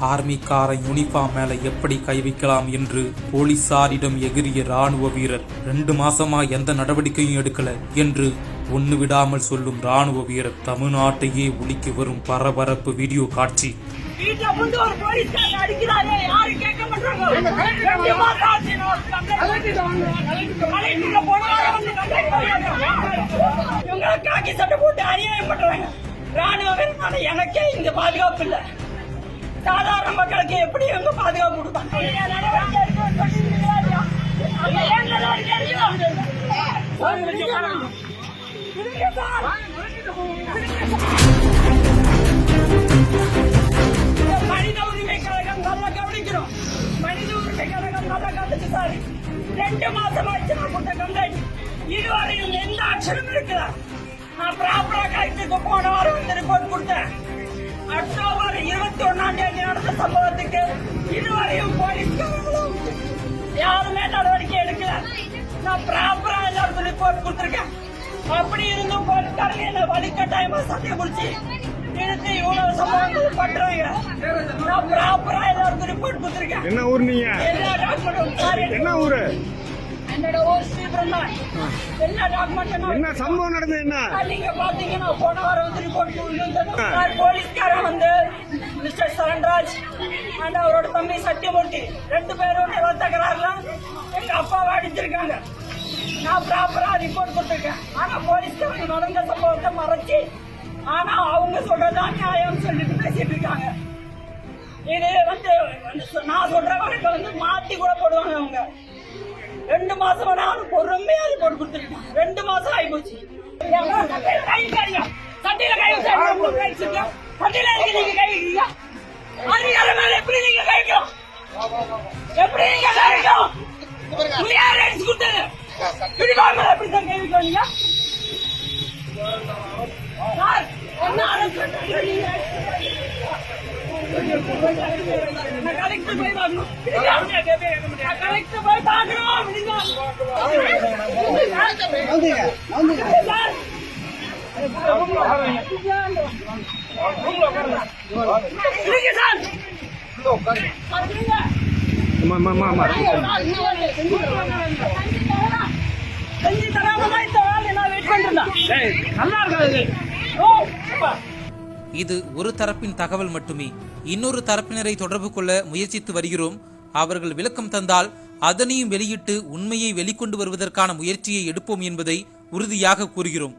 ஆர்மிக்கார uniform மேல எப்படி கை வைக்கலாம் என்று போலீசாரிடம் எகிரிய ராணுவ வீரர் 2 மாசமா எந்த நடவடிக்கையும் எடுக்கல என்று ஒண்ணு விடாமல் சொல்லும் ராணுவ வீரர் தமிழ்நாட்டையே உலுக்கி வரும் பரபரப்பு வீடியோ காட்சி. எனக்கே இங்க பாதுகாப்பு இல்ல, சாதாரண மக்களுக்கு எப்படி இவங்க பாதுகாப்பு கொடுப்பாங்க? மனித உரிமை கழகம் நல்லா கவனிக்கிறோம். மனித உரிமை கழகம் நல்லா கவனிச்சு சார் 2 மாசம் ஆச்சு நான் கொடுத்த கம்ப்ளைண்ட். இதுவரையும் எந்த ஆக்ஷனும் இருக்குதா? நான் ப்ராப்பரா கலெக்டருக்கு போன வாரம் வந்து ரிப்போர்ட் கொடுத்தேன். அக்டோபர் 21ஆம் தேதி நடந்த சம்பவத்துக்கு இதுவரையும் போலீஸ்காரங்களும் யாருமே நடவடிக்கை எடுக்கல. நான் ப்ராப்பரா எல்லாருக்கும் ரிப்போர்ட் கொடுத்திருக்கேன். அப்படி இருந்தும் போலீஸ்காரங்க என்ன வழிகட்டாயமா சட்டையை பிடிச்சி இழுத்து இவ்வளவு சம்பவங்கள் பண்றாங்க. நான் ப்ராப்பரா எல்லாருக்கும் ரிப்போர்ட் கொடுத்திருக்கேன். என்ன ஊர் நீங்க? எல்லா டாக்குமெண்ட்டும் என்ன ஊரு? என்னோட ஊர் ஸ்ரீபிரந்தான். எல்லா டாக்குமெண்ட்டும் என்ன சம்பவம் நடந்தது? என்ன நீங்க பாத்தீங்கன்னா போன வாரம் வந்து ரிப்போர்ட் போலீஸ்காரன் வந்து மிஸ்டர் சரண்ராஜ் அண்ட் அவரோட தம்பி சத்தியமூர்த்தி 2 பேரும் தகராறுலாம் எங்க அப்பாவை அடிச்சிருக்காங்க. நான் ப்ராப்பரா ரிப்போர்ட் கொடுத்திருக்கேன். ஆனா போலீஸ்காரங்க நடந்த சம்பவத்தை மறைச்சு ஆனா அவங்க சொல்றதா நியாயம் சொல்லிட்டு பேசிட்டு இருக்காங்க. இது வந்து நான் சொல்ற வரைக்கும் வந்து மாத்தி கூட போடுவாங்க. அவங்க 2 மாசமா நான் பொறுமையா ரிப்போர்ட் கொடுத்துருக்கேன். 2 மாசம் ஆகி போச்சு. சட்டையில கை வச்சிருக்கீங்க, சட்டையில நீங்க கை வைக்கிறீங்க. அதிகார மேல எப்படி நீங்க கை வைக்கலாம்? எப்படி நீங்க கை வைக்கலாம்? யார் அடிச்சு கொடுத்தது? யூனிஃபார்ம் மேல எப்படி கை வைக்கிறீங்க? சார் என்ன அரசு கலெக்டர் போய் பார்க்கணும். கலெக்டர் போய் பார்க்கணும். இது ஒரு தரப்பின் தகவல் மட்டுமே. இன்னொரு தரப்பினரை தொடர்பு கொள்ள முயற்சித்து வருகிறோம். அவர்கள் விளக்கம் தந்தால் அதனையும் வெளியிட்டு உண்மையை வெளிக்கொண்டு வருவதற்கான முயற்சியை எடுப்போம் என்பதை உறுதியாக கூறுகிறோம்.